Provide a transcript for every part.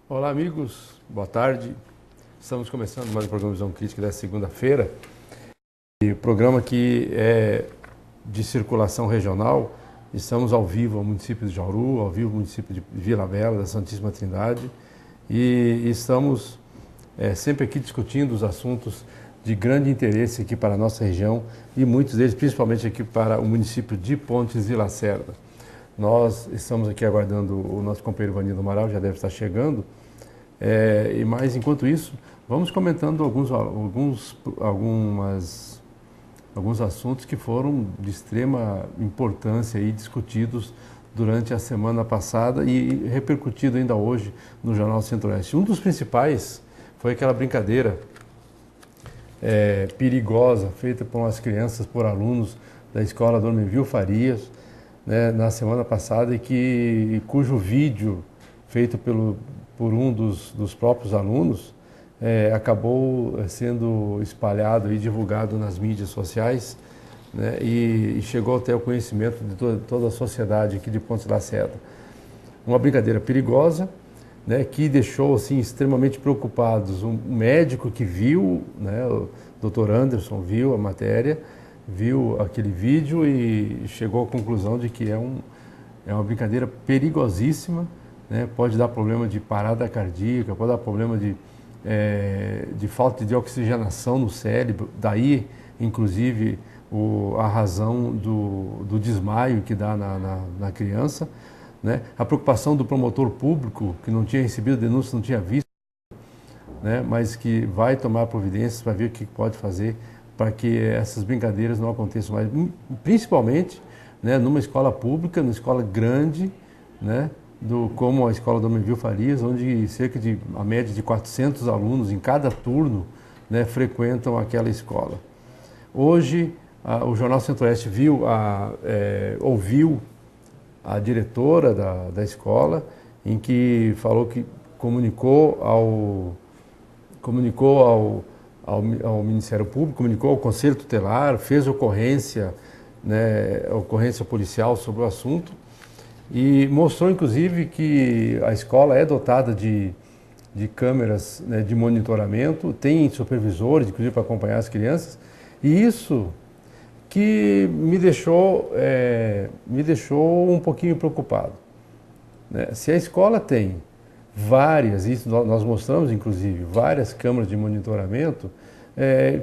Olá, amigos. Boa tarde. Estamos começando mais um programa Visão Crítica desta segunda-feira. E o programa que é de circulação regional. Estamos ao vivo no município de Jauru, ao vivo no município de Vila Bela, da Santíssima Trindade. E estamos sempre aqui discutindo os assuntos de grande interesse aqui para a nossa região e muitos deles, principalmente aqui para o município de Pontes e Lacerda. Nós estamos aqui aguardando o nosso companheiro Vanildo Amaral, já deve estar chegando. Mas, enquanto isso, vamos comentando alguns assuntos que foram de extrema importância e discutidos durante a semana passada e repercutido ainda hoje no Jornal Centro-Oeste. Um dos principais foi aquela brincadeira perigosa feita por umas crianças, por alunos da escola Dormivil Farias, né, na semana passada, cujo vídeo feito por um dos próprios alunos acabou sendo espalhado e divulgado nas mídias sociais, né, e chegou até o conhecimento de toda a sociedade aqui de Pontes Lacerda. Uma brincadeira perigosa, né, que deixou assim, extremamente preocupados um médico que viu, né, o Dr. Anderson viu a matéria, viu aquele vídeo e chegou à conclusão de que é uma brincadeira perigosíssima, né, pode dar problema de parada cardíaca, pode dar problema de falta de oxigenação no cérebro, daí inclusive a razão do desmaio que dá na criança. Né? A preocupação do promotor público, que não tinha recebido denúncia, não tinha visto, né? Mas que vai tomar providências para ver o que pode fazer para que essas brincadeiras não aconteçam mais, principalmente, né, numa escola pública, numa escola grande, né, como a escola Dormivil Farias, onde a média de 400 alunos em cada turno, né, frequentam aquela escola. Hoje, o Jornal Centro-Oeste ouviu a diretora da escola, em que falou que comunicou ao Ministério Público, comunicou ao Conselho Tutelar, fez ocorrência, né, ocorrência policial sobre o assunto e mostrou, inclusive, que a escola é dotada de câmeras, né, de monitoramento, tem supervisores, inclusive, para acompanhar as crianças, e isso que me deixou um pouquinho preocupado, né? Se a escola tem isso nós mostramos inclusive, várias câmeras de monitoramento,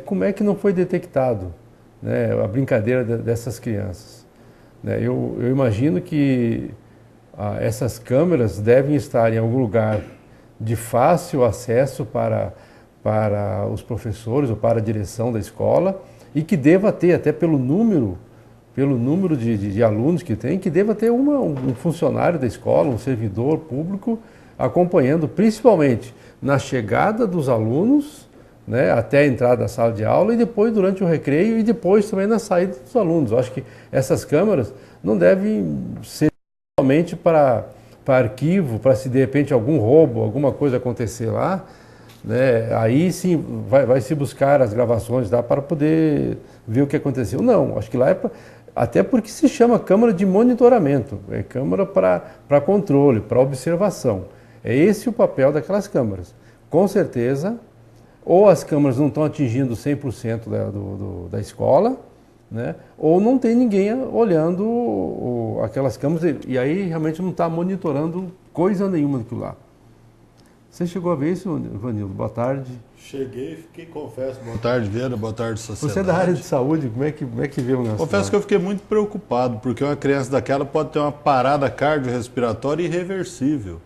como é que não foi detectado, né, a brincadeira dessas crianças? Né? Eu imagino que essas câmeras devem estar em algum lugar de fácil acesso para os professores ou para a direção da escola, e que deva ter, até pelo número de alunos que tem, que deva ter um funcionário da escola, um servidor público, acompanhando principalmente na chegada dos alunos, né, até a entrada da sala de aula, e depois durante o recreio e depois também na saída dos alunos. Eu acho que essas câmeras não devem ser somente para arquivo, para se de repente algum roubo, alguma coisa acontecer lá, né, aí sim vai se buscar as gravações lá para poder ver o que aconteceu. Não, acho que lá até porque se chama câmara de monitoramento, é câmara para controle, para observação. É esse o papel daquelas câmaras. Com certeza, ou as câmaras não estão atingindo 100% da escola, né, ou não tem ninguém olhando aquelas câmaras e aí realmente não está monitorando coisa nenhuma daquilo lá. Você chegou a ver isso, Vanildo? Boa tarde. Cheguei, fiquei, confesso, boa tarde, Vera, boa tarde, sociedade. Você é da área de saúde, como é que vê o negócio? Confesso que eu fiquei muito preocupado, porque uma criança daquela pode ter uma parada cardiorrespiratória irreversível.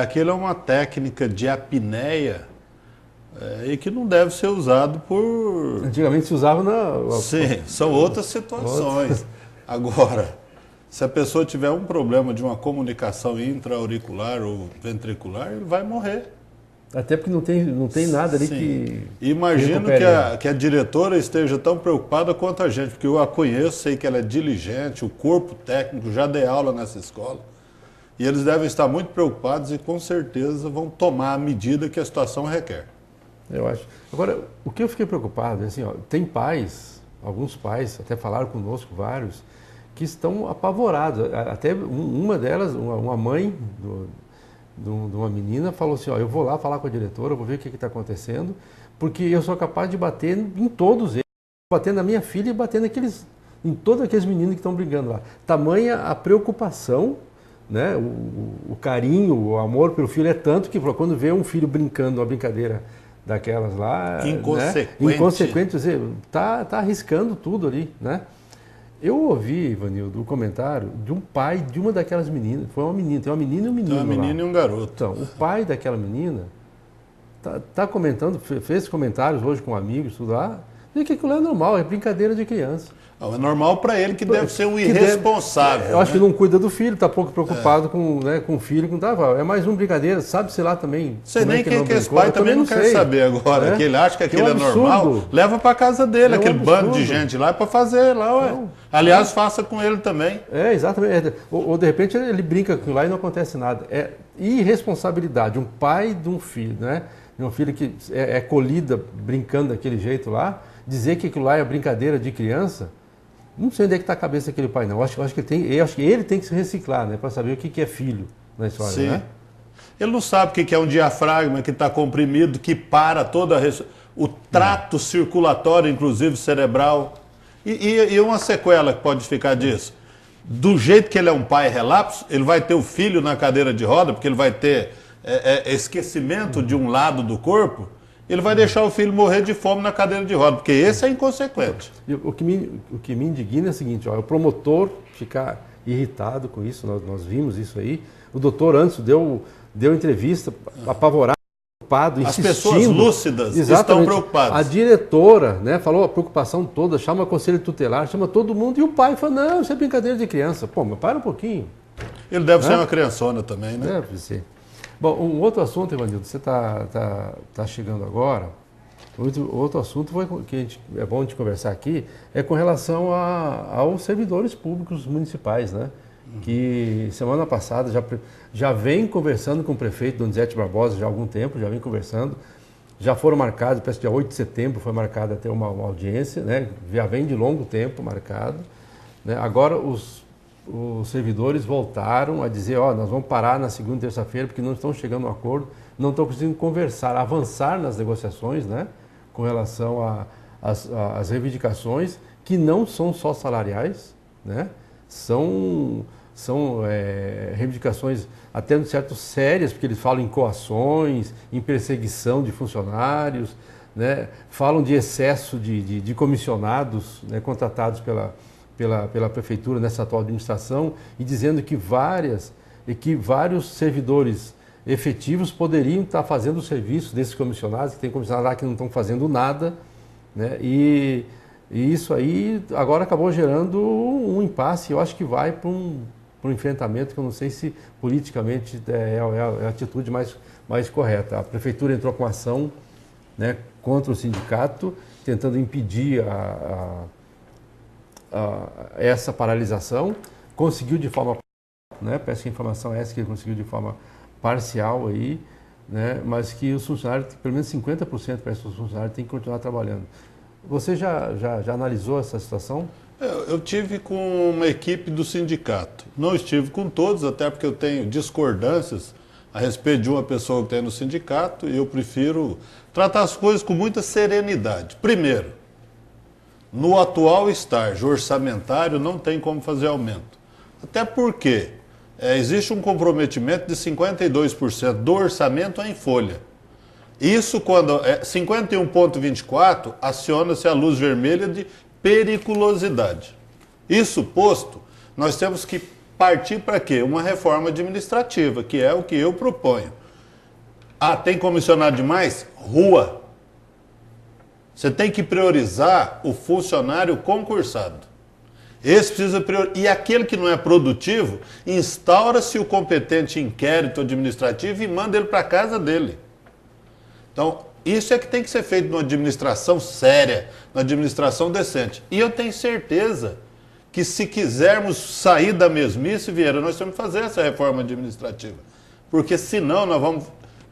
Aquilo é uma técnica de apneia e que não deve ser usado por... Antigamente se usava Sim, são outras situações. Agora, se a pessoa tiver um problema de uma comunicação intra-auricular ou ventricular, ele vai morrer. Até porque não tem nada ali. Sim. Que imagino que a diretora esteja tão preocupada quanto a gente, porque eu a conheço, sei que ela é diligente, o corpo técnico, já dei aula nessa escola, e eles devem estar muito preocupados e com certeza vão tomar a medida que a situação requer. Eu acho. Agora, o que eu fiquei preocupado é assim, tem pais, alguns pais, até falaram conosco, vários, que estão apavorados. Até uma delas, uma mãe de uma menina, falou assim, ó, eu vou lá falar com a diretora, vou ver o que está acontecendo, porque eu sou capaz de bater em todos eles, bater na minha filha e bater em todos aqueles meninos que estão brigando lá. Tamanha a preocupação, né, o carinho, o amor pelo filho é tanto que quando vê um filho brincando uma brincadeira daquelas lá, inconsequente, tá arriscando tudo ali, né? Eu ouvi, Ivanildo, o comentário de um pai de uma daquelas meninas, foi uma menina, tem uma menina e um menino. Tem uma menina e um garoto. Então, o pai daquela menina tá comentando, fez comentários hoje com amigos, tudo lá, e que aquilo é normal, é brincadeira de criança. É normal para ele, que deve ser um irresponsável. Eu acho que não cuida do filho, está pouco preocupado com o filho. É mais uma brincadeira, sabe-se lá também. Sei nem quem que é esse pai, também não quer saber agora. Né? Que ele acha que aquilo é normal, leva para casa dele, aquele bando de gente lá, para fazer lá. Ué. Aliás, faça com ele também. Exatamente. Ou de repente ele brinca com lá e não acontece nada. É irresponsabilidade. Um pai de um filho, né? De uma filha que é colhida brincando daquele jeito lá, dizer que aquilo lá é brincadeira de criança. Não sei onde é que está a cabeça daquele pai, não. Eu acho que ele tem que se reciclar, né? Para saber o que é filho na história, Sim. Né? Ele não sabe o que é um diafragma que está comprimido, que para toda o trato circulatório, inclusive cerebral. E uma sequela que pode ficar disso. Do jeito que ele é um pai relapso, ele vai ter o filho na cadeira de roda, porque ele vai ter esquecimento de um lado do corpo. Ele vai deixar o filho morrer de fome na cadeira de roda, porque esse é inconsequente. O que me indigna é o seguinte, ó, o promotor ficar irritado com isso, nós vimos isso aí. O doutor antes deu entrevista apavorado, preocupado, insistindo. As pessoas lúcidas estão preocupadas. A diretora, né, falou a preocupação toda, chama o conselho tutelar, chama todo mundo, e o pai fala, não, isso é brincadeira de criança. Pô, mas para um pouquinho. Ele deve ser uma criançona também, né? Deve ser. Bom, um outro assunto, Ivanildo, você tá chegando agora, outro assunto que é bom de conversar aqui, é com relação aos servidores públicos municipais, né? Que semana passada já vem conversando com o prefeito Donizete Barbosa já há algum tempo, já vem conversando, já foram marcados, parece que dia 8 de setembro foi marcada até uma audiência, né? Já vem de longo tempo marcado, né? Agora os servidores voltaram a dizer, nós vamos parar na segunda e terça-feira porque não estão chegando a um acordo, não estão conseguindo conversar, avançar nas negociações, né, com relação às reivindicações, que não são só salariais, né, são reivindicações até de certo sérias, porque eles falam em coações, em perseguição de funcionários, né, falam de excesso de comissionados, né, contratados pela prefeitura nessa atual administração, e dizendo que vários servidores efetivos poderiam estar fazendo o serviço desses comissionados, que tem comissionados lá que não estão fazendo nada, né? E isso aí agora acabou gerando um impasse. Eu acho que vai para um enfrentamento que eu não sei se politicamente é a atitude mais correta. A prefeitura entrou com ação, né, contra o sindicato, tentando impedir essa paralisação, conseguiu de forma, né, peço que a informação é essa, que ele conseguiu de forma parcial aí, né, mas que os funcionários, pelo menos 50% parece que os funcionários têm que continuar trabalhando. Você já analisou essa situação? Eu tive com uma equipe do sindicato. Não estive com todos, até porque eu tenho discordâncias a respeito de uma pessoa que tem no sindicato, e eu prefiro tratar as coisas com muita serenidade. Primeiro, no atual estágio orçamentário não tem como fazer aumento. Até porque existe um comprometimento de 52% do orçamento em folha. Isso quando 51,24 aciona-se a luz vermelha de periculosidade. Isso posto, nós temos que partir para quê? Uma reforma administrativa, que é o que eu proponho. Tem comissionado demais? Rua. Você tem que priorizar o funcionário concursado. Esse precisa priorizar. E aquele que não é produtivo, instaura-se o competente inquérito administrativo e manda ele para casa dele. Então, isso é que tem que ser feito numa administração séria, numa administração decente. E eu tenho certeza que se quisermos sair da mesmice, Vieira, nós temos que fazer essa reforma administrativa. Porque senão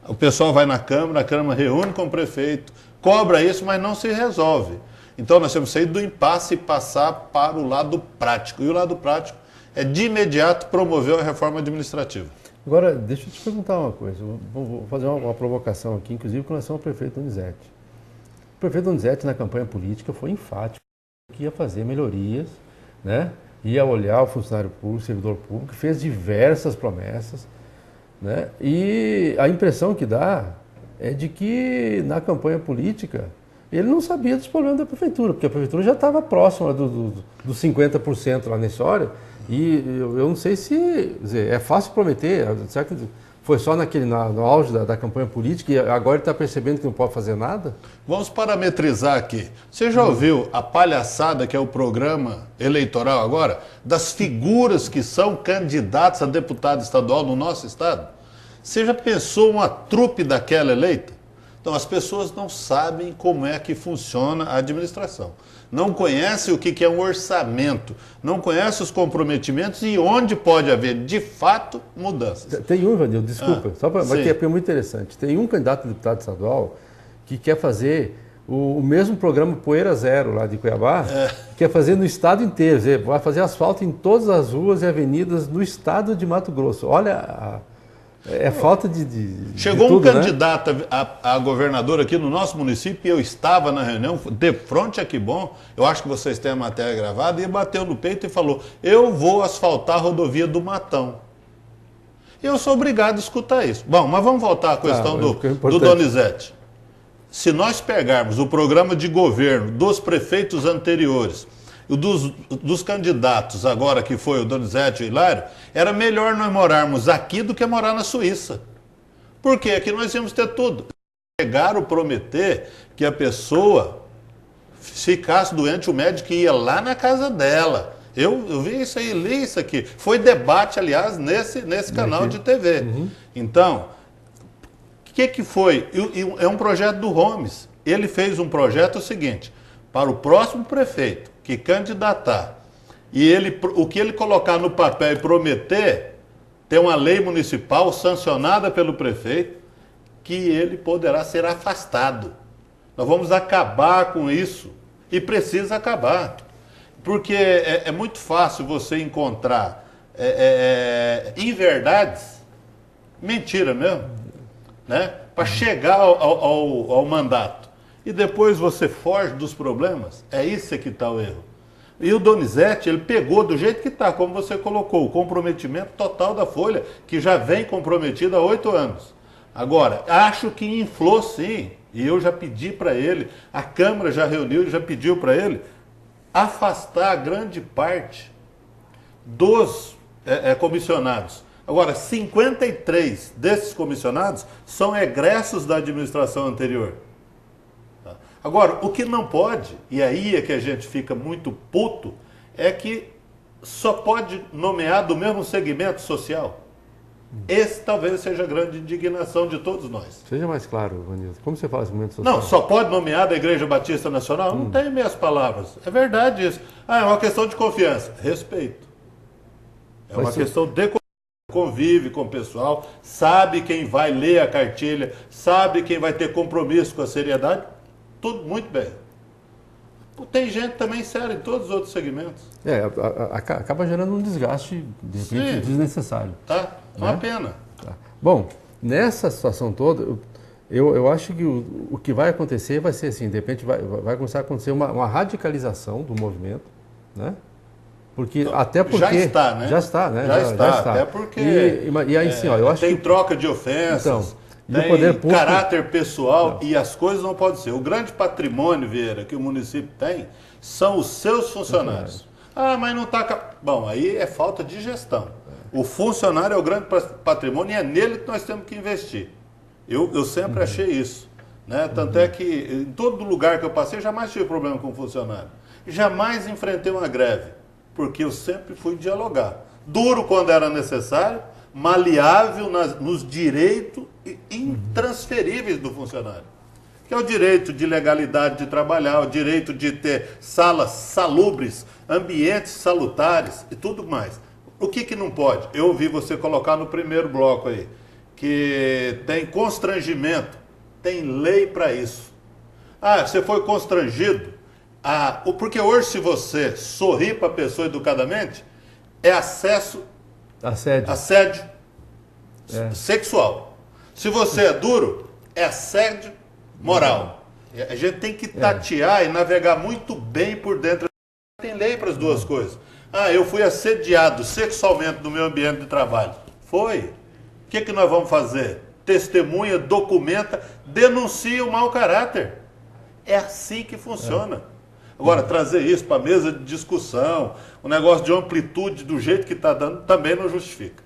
o pessoal vai na Câmara, a Câmara reúne com o prefeito, cobra isso, mas não se resolve. Então nós temos que sair do impasse e passar para o lado prático. E o lado prático é de imediato promover a reforma administrativa. Agora, deixa eu te perguntar uma coisa. Vou fazer uma provocação aqui, inclusive com relação ao prefeito Donizete. O prefeito Donizete, na campanha política, foi enfático que ia fazer melhorias, né? Ia olhar o funcionário público, o servidor público, fez diversas promessas, né? E a impressão que dá é de que na campanha política ele não sabia dos problemas da prefeitura, porque a prefeitura já estava próxima dos 50% lá nessa hora, e eu não sei se, quer dizer, é fácil prometer, será que foi só no auge da campanha política e agora ele está percebendo que não pode fazer nada? Vamos parametrizar aqui. Você já ouviu a palhaçada que é o programa eleitoral agora, das figuras que são candidatos a deputado estadual no nosso estado? Você já pensou uma trupe daquela eleita? Então, as pessoas não sabem como é que funciona a administração. Não conhecem o que é um orçamento, não conhecem os comprometimentos e onde pode haver, de fato, mudanças. Tem um, Ivanildo, desculpa, mas que é muito interessante. Tem um candidato a deputado estadual que quer fazer o mesmo programa Poeira Zero, lá de Cuiabá, quer fazer no estado inteiro, vai fazer asfalto em todas as ruas e avenidas do estado de Mato Grosso. Olha falta de Chegou de tudo, um candidato a governador aqui no nosso município e eu estava na reunião, de frente a Que Bom, eu acho que vocês têm a matéria gravada, e bateu no peito e falou: eu vou asfaltar a rodovia do Matão. Eu sou obrigado a escutar isso. Bom, mas vamos voltar à questão do Donizete. Se nós pegarmos o programa de governo dos prefeitos anteriores, dos candidatos agora que foi o Donizete e o Hilário, era melhor nós morarmos aqui do que morar na Suíça. Porque aqui nós íamos ter tudo. Chegaram a prometer que a pessoa ficasse doente, o médico ia lá na casa dela. Eu vi isso aí, li isso aqui. Foi debate, aliás, nesse canal de TV. Uhum. Então, o que foi? É um projeto do Homes. Ele fez um projeto seguinte: para o próximo prefeito que candidatar e o que ele colocar no papel e prometer, tem uma lei municipal sancionada pelo prefeito que ele poderá ser afastado. Nós vamos acabar com isso e precisa acabar, porque é muito fácil você encontrar inverdades, mentira mesmo, né? Para chegar ao mandato. E depois você foge dos problemas, é isso que está o erro. E o Donizete, ele pegou do jeito que está, como você colocou, o comprometimento total da Folha, que já vem comprometido há 8 anos. Agora, acho que inflou sim, e eu já pedi para ele, a Câmara já reuniu e já pediu para ele, afastar grande parte dos comissionados. Agora, 53 desses comissionados são egressos da administração anterior. Agora, o que não pode, e aí é que a gente fica muito puto, é que só pode nomear do mesmo segmento social. Esse talvez seja a grande indignação de todos nós. Seja mais claro, Vanildo. Como você fala segmento social? Não, só pode nomear da Igreja Batista Nacional? Não tem meias palavras. É verdade isso. É uma questão de confiança. Respeito. É uma questão de convive com o pessoal, sabe quem vai ler a cartilha, sabe quem vai ter compromisso com a seriedade. Tudo muito bem. Tem gente também séria em todos os outros segmentos. Acaba gerando um desgaste, de repente, desnecessário. Tá, é uma pena. Tá. Bom, nessa situação toda, eu acho que o que vai acontecer vai ser assim, de repente vai começar a acontecer uma radicalização do movimento, né? Porque, até porque... Já está, né? Já está, né? Já está. Até porque... E aí, sim, eu acho tem troca de ofensas. Então, tem o poder público, caráter pessoal e as coisas não podem ser. O grande patrimônio, Vieira, que o município tem, são os seus funcionários. Mas não está... Bom, aí é falta de gestão. O funcionário é o grande patrimônio e é nele que nós temos que investir. Eu sempre achei isso. Né? Tanto é que em todo lugar que eu passei, jamais tive problema com o funcionário. Jamais enfrentei uma greve, porque eu sempre fui dialogar. Duro quando era necessário, maleável nos direitos intransferíveis do funcionário. Que é o direito de legalidade de trabalhar, o direito de ter salas salubres, ambientes salutares e tudo mais. O que não pode? Eu ouvi você colocar no primeiro bloco aí, que tem constrangimento, tem lei para isso. Você foi constrangido? Porque hoje, se você sorrir para a pessoa educadamente, é assédio. sexual. Se você é duro, é assédio moral. A gente tem que tatear e navegar muito bem por dentro. Tem lei para as duas coisas. Eu fui assediado sexualmente no meu ambiente de trabalho. Foi. O que nós vamos fazer? Testemunha, documenta, denuncia o mau caráter. É assim que funciona. Agora, trazer isso para a mesa de discussão, um negócio de amplitude do jeito que está dando, também não justifica.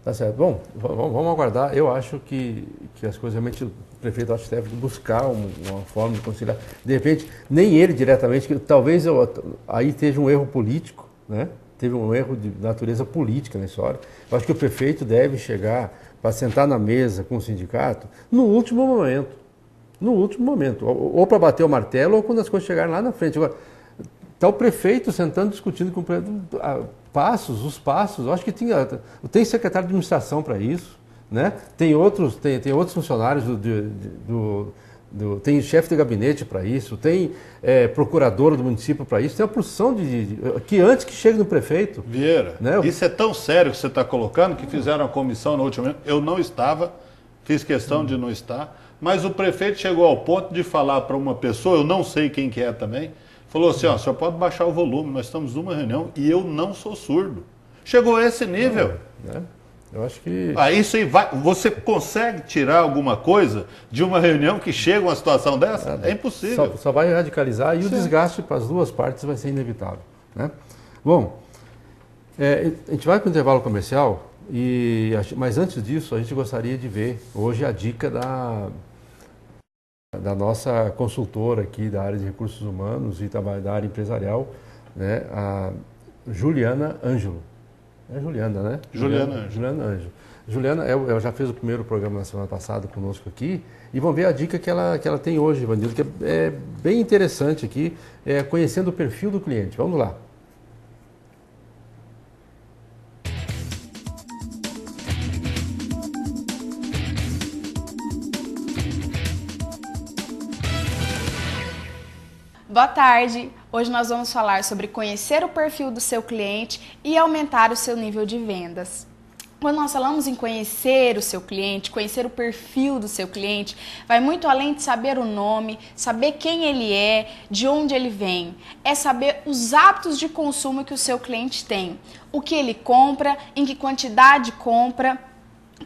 Tá certo. Bom, vamos aguardar. Eu acho que as coisas realmente, o prefeito acho que deve buscar uma forma de conciliar. De repente, nem ele diretamente, talvez aí esteja um erro político, né? Teve um erro de natureza política nessa hora. Eu acho que o prefeito deve chegar para sentar na mesa com o sindicato no último momento. No último momento. Ou para bater o martelo ou quando as coisas chegarem lá na frente. Agora, está o prefeito sentando, discutindo com o prefeito os passos. Eu acho que tem secretário de administração para isso, né? Tem outros funcionários tem chefe de gabinete para isso, tem procuradora do município para isso, tem a porção que antes que chegue no prefeito. Vieira, né? Isso é tão sério que você está colocando que fizeram a comissão no último momento. Eu não estava, fiz questão de não estar, mas o prefeito chegou ao ponto de falar para uma pessoa, eu não sei quem que é também, falou assim, o senhor pode baixar o volume, nós estamos numa reunião e eu não sou surdo. Chegou a esse nível. Eu acho que... isso aí você consegue tirar alguma coisa de uma reunião que chega a uma situação dessa? É impossível. Só vai radicalizar e o desgaste para as duas partes vai ser inevitável, né? Bom, a gente vai para o intervalo comercial, mas antes disso a gente gostaria de ver hoje a dica da nossa consultora aqui da área de recursos humanos e também da área empresarial, né? A Juliana Ângelo. É Juliana, né? Juliana Ângelo. Juliana, ela já fez o primeiro programa na semana passada conosco aqui e vamos ver a dica que ela tem hoje, Ivanildo, que é bem interessante aqui, conhecendo o perfil do cliente. Vamos lá. Boa tarde! Hoje nós vamos falar sobre conhecer o perfil do seu cliente e aumentar o seu nível de vendas. Quando nós falamos em conhecer o seu cliente, conhecer o perfil do seu cliente, vai muito além de saber o nome, saber quem ele é, de onde ele vem. É saber os hábitos de consumo que o seu cliente tem, o que ele compra, em que quantidade compra,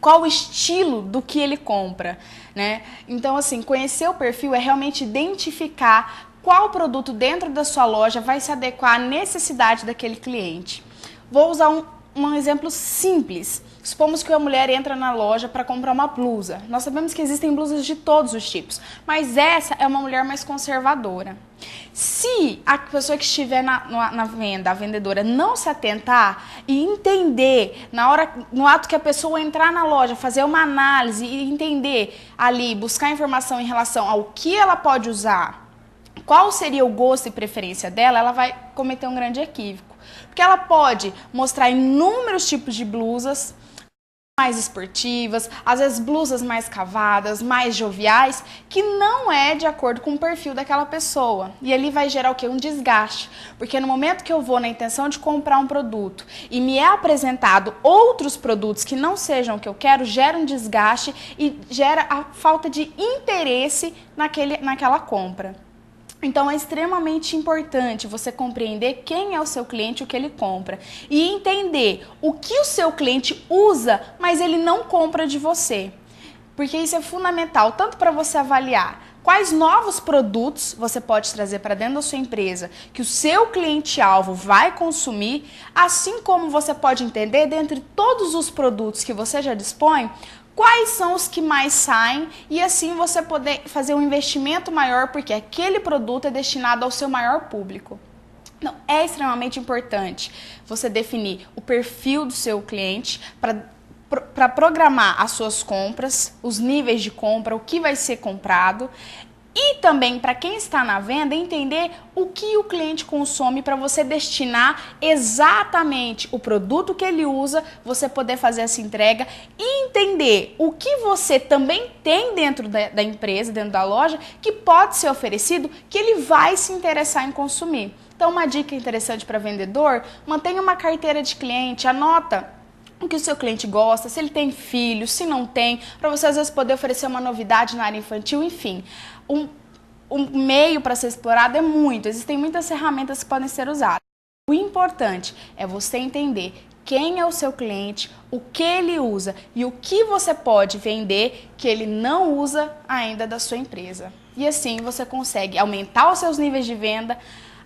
qual o estilo do que ele compra, né? Então, assim, conhecer o perfil é realmente identificar qual produto dentro da sua loja vai se adequar à necessidade daquele cliente. Vou usar um exemplo simples. Supomos que uma mulher entra na loja para comprar uma blusa. Nós sabemos que existem blusas de todos os tipos, mas essa é uma mulher mais conservadora. Se a pessoa que estiver na venda, a vendedora, não se atentar e entender, no ato que a pessoa entrar na loja, fazer uma análise e entender ali, buscar informação em relação ao que ela pode usar, qual seria o gosto e preferência dela, ela vai cometer um grande equívoco. Porque ela pode mostrar inúmeros tipos de blusas, mais esportivas, às vezes blusas mais cavadas, mais joviais, que não é de acordo com o perfil daquela pessoa. E ali vai gerar o quê? Um desgaste. Porque no momento que eu vou na intenção de comprar um produto e me é apresentado outros produtos que não sejam o que eu quero, gera um desgaste e gera a falta de interesse naquela compra. Então é extremamente importante você compreender quem é o seu cliente, o que ele compra e entender o que o seu cliente usa, mas ele não compra de você. Porque isso é fundamental, tanto para você avaliar quais novos produtos você pode trazer para dentro da sua empresa que o seu cliente-alvo vai consumir, assim como você pode entender, dentre todos os produtos que você já dispõe, quais são os que mais saem e assim você poder fazer um investimento maior porque aquele produto é destinado ao seu maior público. Então, é extremamente importante você definir o perfil do seu cliente para programar as suas compras, os níveis de compra, o que vai ser comprado. E também, para quem está na venda, entender o que o cliente consome para você destinar exatamente o produto que ele usa, você poder fazer essa entrega e entender o que você também tem dentro da empresa, dentro da loja, que pode ser oferecido, que ele vai se interessar em consumir. Então, uma dica interessante para vendedor, mantenha uma carteira de cliente, anota o que o seu cliente gosta, se ele tem filho, se não tem, para você às vezes poder oferecer uma novidade na área infantil, enfim. Um meio para ser explorado é muito, existem muitas ferramentas que podem ser usadas. O importante é você entender quem é o seu cliente, o que ele usa e o que você pode vender que ele não usa ainda da sua empresa. E assim você consegue aumentar os seus níveis de venda,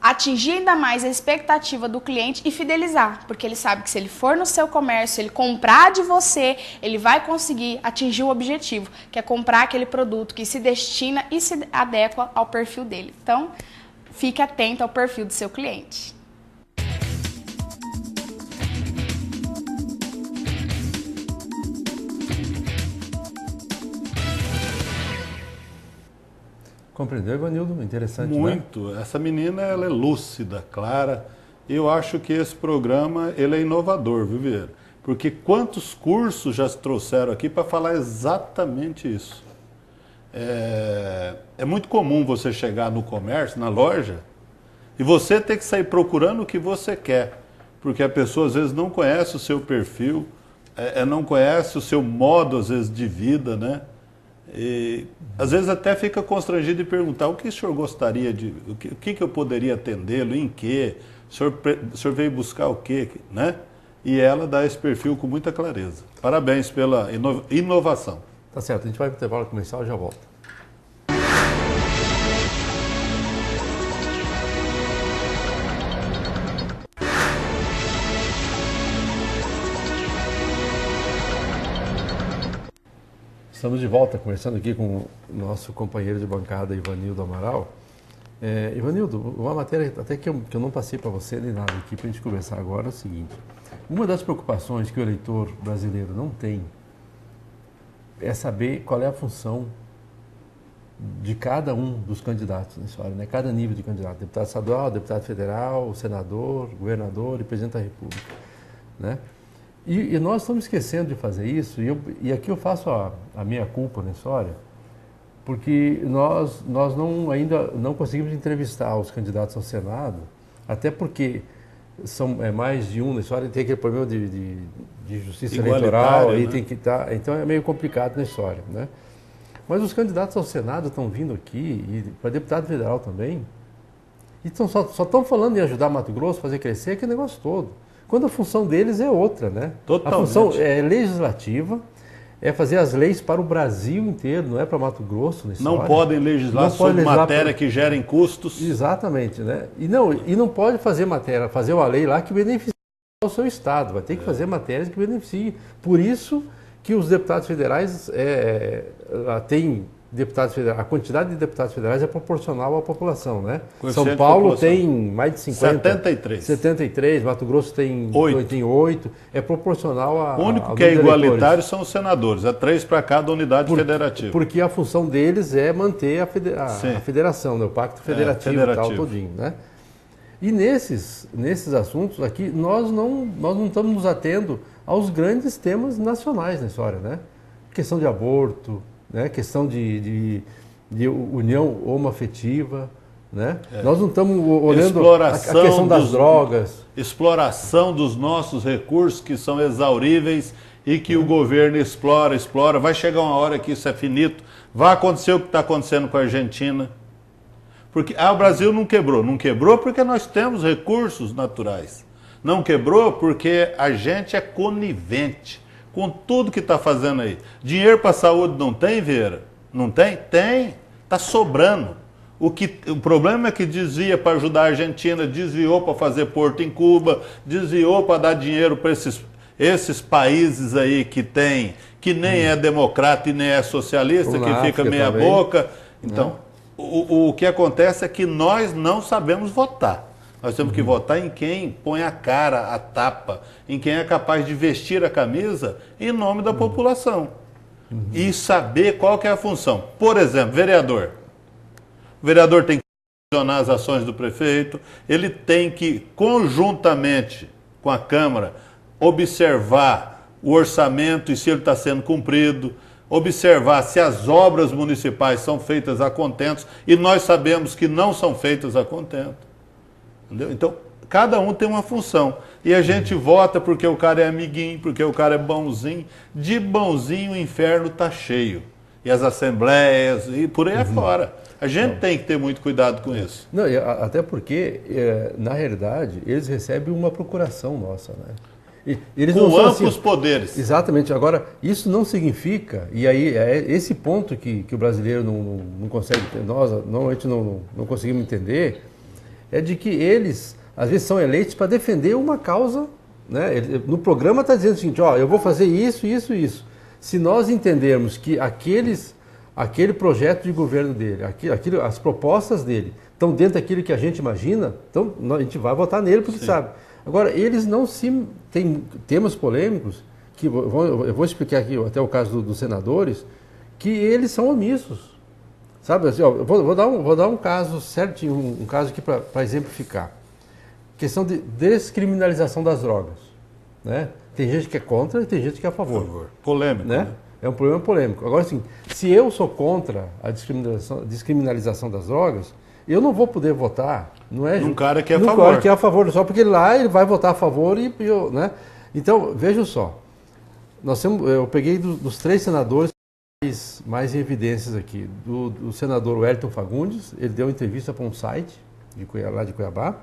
atingir ainda mais a expectativa do cliente e fidelizar, porque ele sabe que se ele for no seu comércio, ele comprar de você, ele vai conseguir atingir o objetivo, que é comprar aquele produto que se destina e se adequa ao perfil dele. Então, fique atento ao perfil do seu cliente. Compreendeu, Ivanildo? Interessante, muito. Né? Essa menina, ela é lúcida, clara. Eu acho que esse programa, ele é inovador, viu, Vieira? Porque quantos cursos já se trouxeram aqui para falar exatamente isso? É muito comum você chegar no comércio, na loja, e você ter que sair procurando o que você quer. Porque a pessoa, às vezes, não conhece o seu perfil, não conhece o seu modo, às vezes, de vida, né? E, às vezes até fica constrangido de perguntar o que o senhor gostaria de... O que eu poderia atendê-lo, em quê? O senhor veio buscar o quê? Né? E ela dá esse perfil com muita clareza. Parabéns pela inovação. Tá certo, a gente vai para o intervalo comercial e já volta. Estamos de volta, conversando aqui com o nosso companheiro de bancada, Ivanildo Amaral. Ivanildo, uma matéria até que eu não passei para você nem nada aqui para a gente conversar agora é o seguinte. Uma das preocupações que o eleitor brasileiro não tem é saber qual é a função de cada um dos candidatos na história, né? Cada nível de candidato, deputado estadual, deputado federal, senador, governador e presidente da República, né? E nós estamos esquecendo de fazer isso, e aqui eu faço a minha culpa na história, porque nós ainda não conseguimos entrevistar os candidatos ao Senado, até porque são mais de um na história, tem aquele problema de justiça eleitoral, aí, né? Tem que estar, então é meio complicado na história, né? Mas os candidatos ao Senado estão vindo aqui, e para deputado federal também, e só estão falando em ajudar Mato Grosso, fazer crescer aquele negócio todo. Quando a função deles é outra, né? Totalmente. A função é legislativa, é fazer as leis para o Brasil inteiro, não é para Mato Grosso. Não podem legislar sobre matéria que gerem custos. Exatamente, né? E não pode fazer uma lei lá que beneficie o seu estado, vai ter que fazer matérias que beneficiem. Por isso que os deputados federais têm deputados federais, a quantidade de deputados federais é proporcional à população, né? São Paulo tem mais de 50. 73, Mato Grosso tem 8. É proporcional a... O único que é igualitário são os senadores, é 3 para cada unidade federativa. Porque a função deles é manter a federação, né? O pacto federativo e tal, todinho, né? E nesses assuntos aqui, nós não estamos nos atendo aos grandes temas nacionais na história, né? Questão de aborto, né? Questão de união homoafetiva, né? Nós não estamos olhando a questão das drogas. Exploração dos nossos recursos que são exauríveis e que o governo explora. Vai chegar uma hora que isso é finito. Vai acontecer o que está acontecendo com a Argentina. Porque o Brasil não quebrou. Não quebrou porque nós temos recursos naturais. Não quebrou porque a gente é conivente com tudo que está fazendo aí. Dinheiro para a saúde não tem, Vieira? Não tem? Tem. Está sobrando. O problema é que desvia para ajudar a Argentina, desviou para fazer porto em Cuba, desviou para dar dinheiro para esses países aí que nem é democrata e nem é socialista, que fica meia boca. Então, o que acontece é que nós não sabemos votar. Nós temos que votar em quem põe a cara, a tapa, em quem é capaz de vestir a camisa em nome da população. E saber qual que é a função. Por exemplo, vereador. O vereador tem que funcionar as ações do prefeito, ele tem que, conjuntamente com a Câmara, observar o orçamento e se ele está sendo cumprido, observar se as obras municipais são feitas a contento, e nós sabemos que não são feitas a contento. Entendeu? Então, cada um tem uma função. E a gente vota porque o cara é amiguinho, porque o cara é bonzinho. De bonzinho o inferno tá cheio. E as assembleias, e por aí afora. A gente tem que ter muito cuidado com isso. Não, até porque, na realidade, eles recebem uma procuração nossa, né? Eles com não são amplos assim, poderes. Exatamente. Agora, isso não significa, e aí é esse ponto que o brasileiro não consegue, nós normalmente não conseguimos entender, é de que eles, às vezes, são eleitos para defender uma causa, né? No programa está dizendo o seguinte, ó, eu vou fazer isso, isso, isso. Se nós entendermos que aquele projeto de governo dele, as propostas dele, estão dentro daquilo que a gente imagina, então a gente vai votar nele porque sabe. Agora, eles não se... Tem temas polêmicos, que eu vou explicar aqui até o caso dos senadores, que eles são omissos. Sabe assim, ó, eu vou dar um caso certinho, um caso aqui para exemplificar. Questão de descriminalização das drogas. Né? Tem gente que é contra e tem gente que é a favor. Polêmico, né? É um problema polêmico. Agora, assim, se eu sou contra a descriminalização das drogas, eu não vou poder votar, não é? Um cara que é a favor. favor. Cara que é a favor, só porque lá ele vai votar a favor né? Então, veja só. Eu peguei dos 3 senadores mais em evidências aqui. Do senador Wellington Fagundes, ele deu entrevista para um site lá de Cuiabá,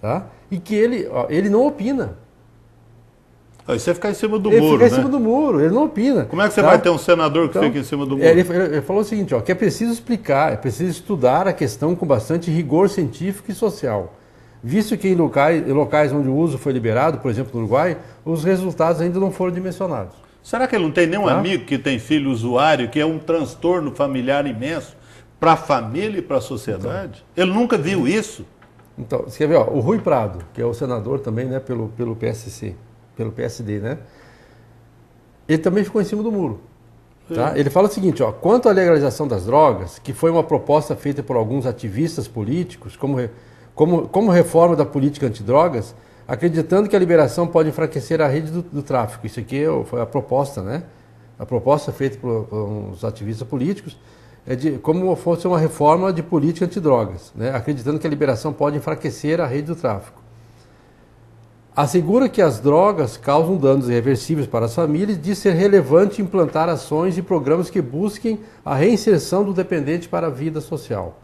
tá? E que ele não opina. Aí você fica em cima do muro, né? Ele fica em cima do muro, ele não opina. Como é que você vai ter um senador que fica em cima do muro? Ele falou o seguinte, ó, que é preciso explicar, é preciso estudar a questão com bastante rigor científico e social. Visto que em locais onde o uso foi liberado, por exemplo no Uruguai, os resultados ainda não foram dimensionados. Será que ele não tem nenhum amigo que tem filho usuário, que é um transtorno familiar imenso para a família e para a sociedade? Ele nunca viu isso? Então, você quer ver, ó, o Rui Prado, que é o senador também, né, pelo PSC, pelo PSD, né? Ele também ficou em cima do muro. Tá? Ele fala o seguinte, ó, quanto à legalização das drogas, que foi uma proposta feita por alguns ativistas políticos, como reforma da política antidrogas, acreditando que a liberação pode enfraquecer a rede do tráfico. Isso aqui foi a proposta, né? A proposta feita por uns ativistas políticos é de como fosse uma reforma de política antidrogas, né? Acreditando que a liberação pode enfraquecer a rede do tráfico. Assegura que as drogas causam danos irreversíveis para as famílias e diz ser relevante implantar ações e programas que busquem a reinserção do dependente para a vida social.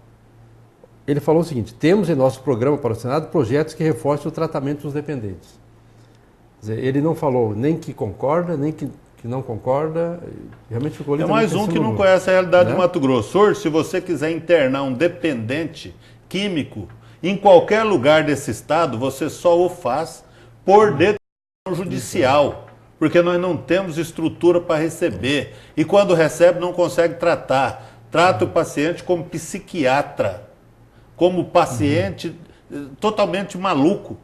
Ele falou o seguinte, temos em nosso programa para o Senado projetos que reforcem o tratamento dos dependentes. Quer dizer, ele não falou nem que concorda, nem que não concorda, realmente ficou ali. É mais um que não conhece a realidade de Mato Grosso. Hoje, se você quiser internar um dependente químico em qualquer lugar desse estado, você só o faz por determinação judicial, porque nós não temos estrutura para receber. E quando recebe, não consegue tratar. Trata o paciente como psiquiatra, como paciente totalmente maluco.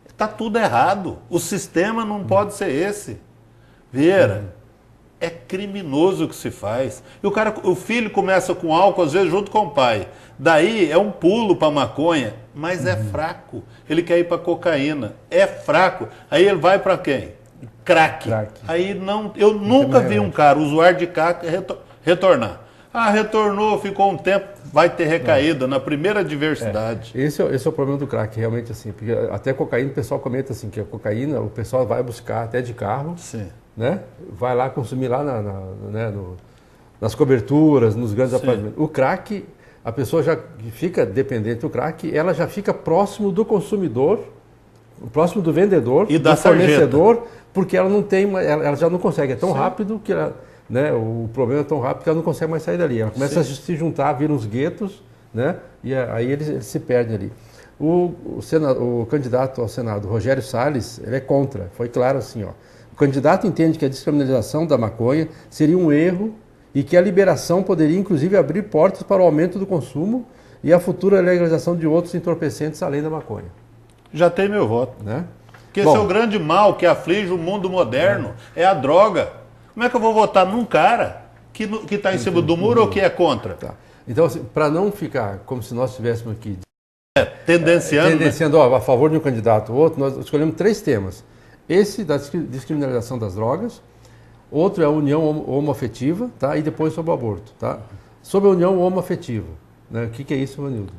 Está tudo errado. O sistema não pode ser esse. Vieira, é criminoso o que se faz. E o filho começa com álcool, às vezes, junto com o pai. Daí é um pulo para maconha, mas é fraco. Ele quer ir para cocaína, é fraco. Aí ele vai para quem? Crack. Aí não, eu nunca vi um cara usuário de crack retornar. Ah, retornou, ficou um tempo, vai ter recaída na primeira adversidade. Esse é o problema do crack, realmente assim, porque até cocaína o pessoal comenta assim, que a cocaína o pessoal vai buscar até de carro, né? Vai lá consumir lá nas coberturas, nos grandes apartamentos. O crack, a pessoa já fica dependente do crack, ela já fica próximo do consumidor, próximo do vendedor, e do fornecedor, porque ela não tem, ela já não consegue, é tão rápido que ela... Né, o problema é tão rápido que ela não consegue mais sair dali. Ela começa a se juntar, vira uns guetos, né, e aí eles se perdem ali. O candidato ao Senado, Rogério Salles, ele é contra. Foi claro assim, ó. O candidato entende que a descriminalização da maconha seria um erro e que a liberação poderia, inclusive, abrir portas para o aumento do consumo e a futura legalização de outros entorpecentes além da maconha. Já tem meu voto. Né? Porque esse é o grande mal que aflige o mundo moderno, é a droga. Como é que eu vou votar num cara que está em cima do muro ou que é contra? Tá. Então, assim, para não ficar como se nós estivéssemos aqui tendenciando, ó, a favor de um candidato ou outro, nós escolhemos 3 temas. Esse da descriminalização das drogas, outro é a união homoafetiva, tá? E depois sobre o aborto. Tá? Sobre a união homoafetiva, né? O que é isso, Vanildo?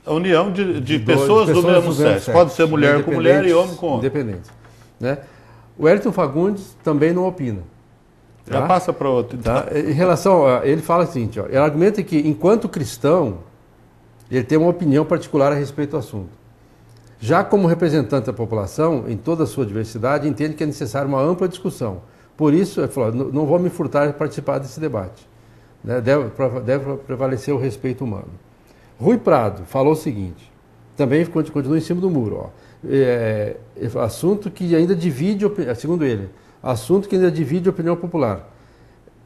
A união de pessoas do mesmo sexo. Pode ser mulher com mulher e homem com homem. Independente. Né? O Wellington Fagundes também não opina. Já tá? passa para outro. Então. Tá? Em relação ele fala o seguinte, ó, ele argumenta que, enquanto cristão, ele tem uma opinião particular a respeito do assunto. Já como representante da população, em toda a sua diversidade, entende que é necessária uma ampla discussão. Por isso, ele falou, não vou me furtar de participar desse debate. Né? Deve prevalecer o respeito humano. Rui Prado falou o seguinte, também continua em cima do muro, ó, assunto que ainda divide, segundo ele, assunto que ainda divide a opinião popular.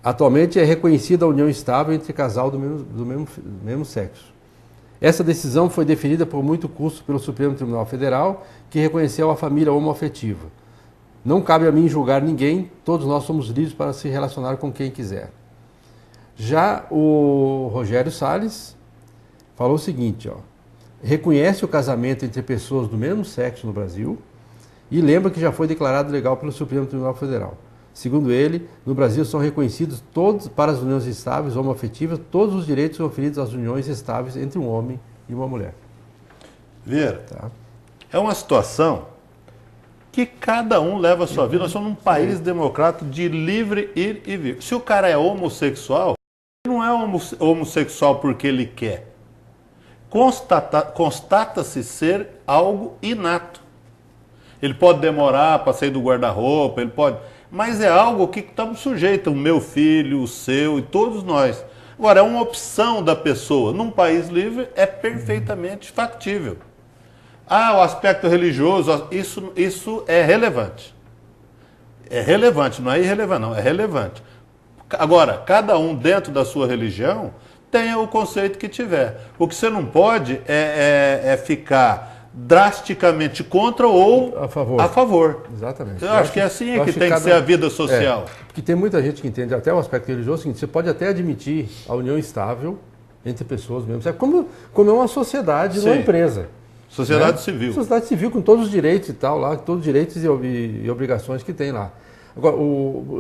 Atualmente é reconhecida a união estável entre casal do mesmo sexo. Essa decisão foi definida por muito custo pelo Supremo Tribunal Federal, que reconheceu a família homoafetiva. Não cabe a mim julgar ninguém, todos nós somos livres para se relacionar com quem quiser. Já o Rogério Salles falou o seguinte, ó, reconhece o casamento entre pessoas do mesmo sexo no Brasil e lembra que já foi declarado legal pelo Supremo Tribunal Federal. Segundo ele, no Brasil são reconhecidos todos, para as uniões estáveis homoafetivas, todos os direitos conferidos às uniões estáveis entre um homem e uma mulher. Vieira, é uma situação que cada um leva a sua vida. Nós somos um país democrático de livre ir e vir. Se o cara é homossexual, ele não é homossexual porque ele quer. Constata-se ser algo inato. Ele pode demorar para sair do guarda-roupa, ele pode... Mas é algo que estamos sujeitos, o meu filho, o seu e todos nós. Agora, é uma opção da pessoa. Num país livre, é perfeitamente factível. O aspecto religioso, isso é relevante. É relevante, não é irrelevante, não, é relevante. Agora, cada um dentro da sua religião tem o conceito que tiver. O que você não pode é ficar drasticamente contra ou a favor. Exatamente. Eu acho que é assim que tem que ser a vida social. Porque tem muita gente que entende até o aspecto religioso, seguinte, você pode até admitir a união estável entre pessoas mesmo. Como é uma sociedade, uma empresa. Sociedade civil. Sociedade civil com todos os direitos e tal, lá, todos os direitos e obrigações que tem lá. Agora,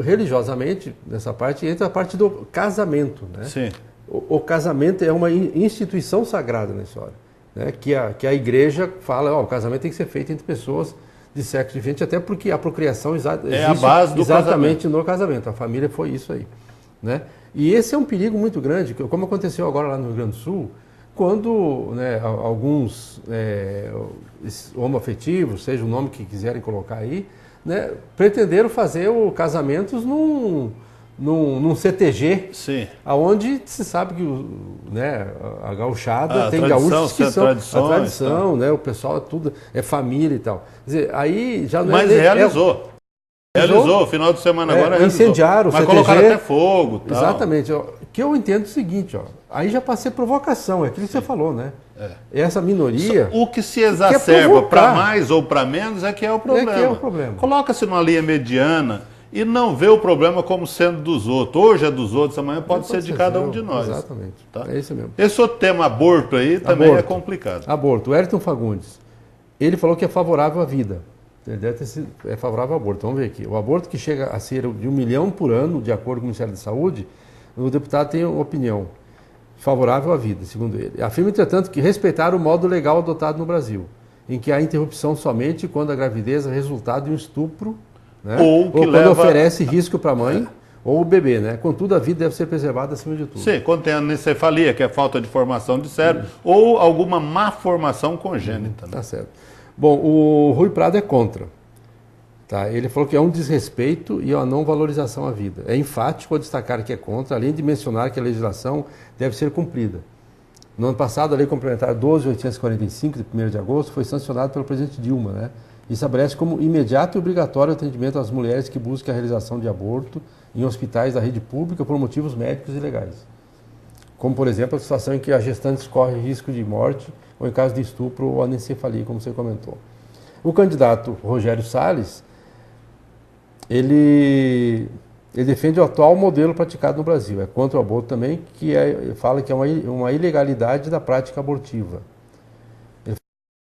religiosamente, nessa parte, entra a parte do casamento. Né? Sim. O casamento é uma instituição sagrada na história. Né, que a igreja fala, o casamento tem que ser feito entre pessoas de sexo diferente, até porque a procriação é a base do exatamente no casamento. A família foi isso aí. Né? E esse é um perigo muito grande, como aconteceu agora lá no Rio Grande do Sul, quando alguns homoafetivos, seja o nome que quiserem colocar aí, né, pretenderam fazer casamentos num CTG, sim, onde se sabe que a gauchada tem gaúchos que são a tradição, né, o pessoal tudo é família e tal. Quer dizer, aí já não Mas realizou. Realizou, final de semana agora incendiaram o CTG. Mas colocaram até fogo. Tal. Exatamente. Que eu entendo o seguinte, aí já passei provocação, é aquilo que você falou, né? Essa minoria... O que se exacerba para mais ou para menos é que é o problema. Coloca-se numa linha mediana e não vê o problema como sendo dos outros. Hoje é dos outros, amanhã pode ser de cada um de nós. Exatamente. Tá? É isso mesmo. Esse outro tema aborto aí também é complicado. Aborto. O Wellington Fagundes, ele falou que é favorável à vida. Ele deve ter sido favorável ao aborto. Vamos ver aqui. O aborto que chega a ser de 1 milhão por ano, de acordo com o Ministério da Saúde, o deputado tem uma opinião favorável à vida, segundo ele. Afirma, entretanto, que respeitar o modo legal adotado no Brasil, em que há interrupção somente quando a gravidez é resultado de um estupro, né? ou quando oferece risco para a mãe ou o bebê. Né? Contudo, a vida deve ser preservada acima de tudo. Sim, quando tem anencefalia, que é falta de formação de cérebro, ou alguma má formação congênita. Né? Tá certo. Bom, o Rui Prado é contra. Tá? Ele falou que é um desrespeito e uma não valorização à vida. É enfático ao destacar que é contra, além de mencionar que a legislação deve ser cumprida. No ano passado, a Lei Complementar 12.845, de 1º de agosto, foi sancionada pelo presidente Dilma, né? E estabelece como imediato e obrigatório o atendimento às mulheres que busquem a realização de aborto em hospitais da rede pública por motivos médicos e legais. Como, por exemplo, a situação em que a gestante corre risco de morte ou em caso de estupro ou anencefalia, como você comentou. O candidato Rogério Salles, ele defende o atual modelo praticado no Brasil. É contra o aborto também, fala que é uma ilegalidade da prática abortiva.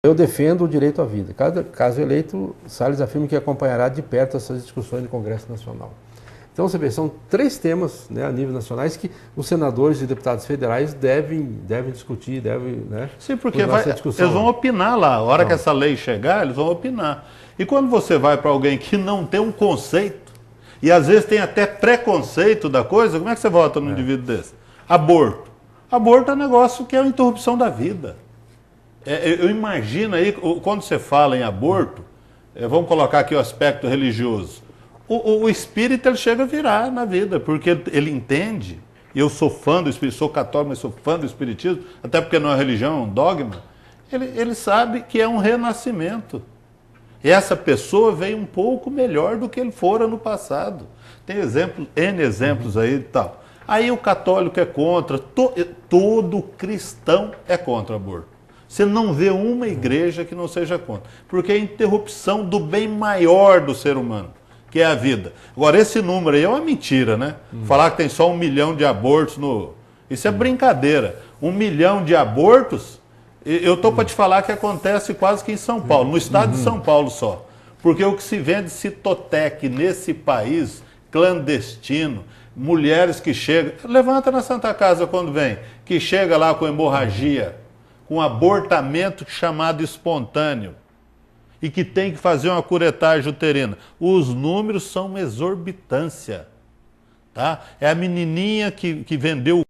Eu defendo o direito à vida. Caso eleito, Salles afirma que acompanhará de perto essas discussões do Congresso Nacional. Então, você vê, são 3 temas, né, a nível nacionais que os senadores e deputados federais devem discutir, né? Sim, porque eles vão opinar lá. A hora que essa lei chegar, eles vão opinar. E quando você vai para alguém que não tem um conceito, e às vezes tem até preconceito da coisa, como é que você vota num indivíduo desse? Aborto. Aborto é um negócio que é uma interrupção da vida. Eu imagino aí, quando você fala em aborto, vamos colocar aqui o aspecto religioso, o espírito ele chega a virar na vida, porque ele entende, e eu sou fã do espiritismo, sou católico, mas sou fã do espiritismo, até porque não é religião, é um dogma, ele sabe que é um renascimento. E essa pessoa veio um pouco melhor do que ele fora no passado. Tem exemplos, N exemplos aí e tal. Aí o católico é contra, todo cristão é contra o aborto. Você não vê uma igreja que não seja contra. Porque é a interrupção do bem maior do ser humano, que é a vida. Agora, esse número aí é uma mentira, né? Falar que tem só 1 milhão de abortos no... Isso é brincadeira. 1 milhão de abortos, eu estou para te falar que acontece quase que em São Paulo, no estado de São Paulo só. Porque o que se vende Citotec nesse país, clandestino, mulheres que chegam... Levanta na Santa Casa quando vem, que chega lá com hemorragia, com abortamento chamado espontâneo, e que tem que fazer uma curetagem uterina. Os números são uma exorbitância. Tá? É a menininha que vendeu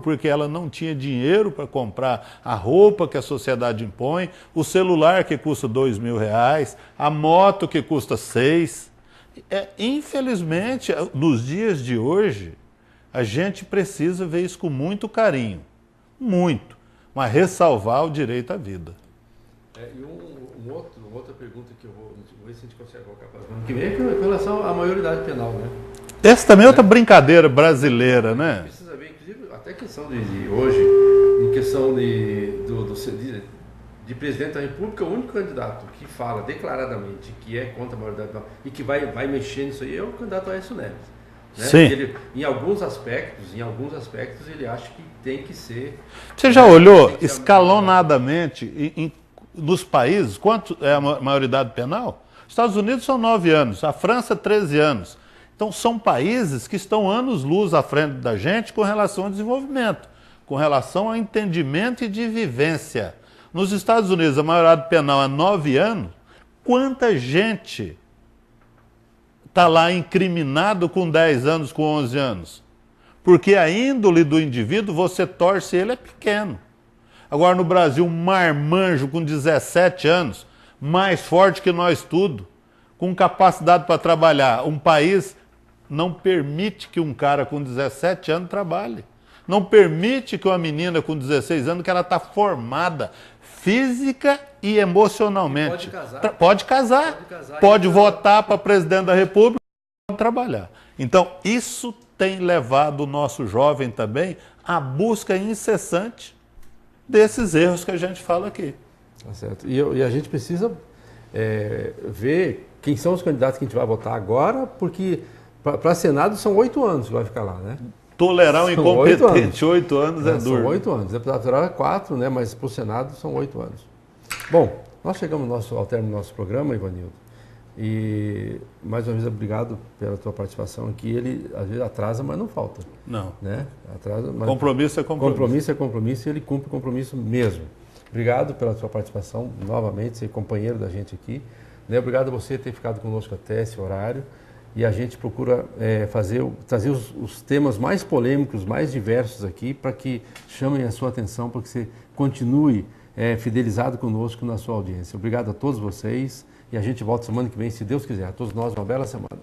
porque ela não tinha dinheiro para comprar a roupa que a sociedade impõe, o celular que custa R$2.000, a moto que custa 6. Infelizmente, nos dias de hoje, a gente precisa ver isso com muito carinho. Muito. Mas ressalvar o direito à vida. E outra pergunta que eu vou ver se a gente consegue colocar para o ano que vem é com relação à maioridade penal, né? Essa também é outra brincadeira brasileira, né? Precisa ver, inclusive, até questão de hoje, em questão de presidente da República, o único candidato que fala declaradamente que é contra a maioridade penal e que vai mexer nisso aí é o candidato Aécio Neves. Né? Sim. Ele, em alguns aspectos, ele acha que tem que ser... Você já olhou escalonadamente nos países, quanto é a maioridade penal? Estados Unidos são 9 anos, a França 13 anos. Então são países que estão anos-luz à frente da gente com relação ao desenvolvimento, com relação ao entendimento e de vivência. Nos Estados Unidos a maioridade penal é 9 anos, quanta gente está lá incriminado com 10 anos, com 11 anos? Porque a índole do indivíduo, você torce ele, é pequeno. Agora no Brasil, um marmanjo com 17 anos, mais forte que nós tudo, com capacidade para trabalhar. Um país não permite que um cara com 17 anos trabalhe. Não permite que uma menina com 16 anos, que ela está formada física e emocionalmente. Pode casar. Pode votar para presidente da República, pode trabalhar. Então, isso tem levado o nosso jovem também à busca incessante desses erros que a gente fala aqui. Tá certo. E a gente precisa ver quem são os candidatos que a gente vai votar agora, porque para Senado são 8 anos que vai ficar lá, né? Tolerar um incompetente, 8 anos é duro. São 8 anos. Deputado federal é 4, né? Mas para o Senado são 8 anos. Bom, nós chegamos ao término do nosso programa, Ivanildo. E mais uma vez obrigado pela tua participação aqui. Ele às vezes atrasa, mas não falta. Não. Né? Atrasa, mas compromisso é compromisso. Compromisso é compromisso e ele cumpre o compromisso mesmo. Obrigado pela tua participação novamente, ser companheiro da gente aqui. Né? Obrigado a você ter ficado conosco até esse horário. E a gente procura trazer os temas mais polêmicos, mais diversos aqui, para que chamem a sua atenção, para que você continue fidelizado conosco na sua audiência. Obrigado a todos vocês e a gente volta semana que vem, se Deus quiser. A todos nós, uma bela semana.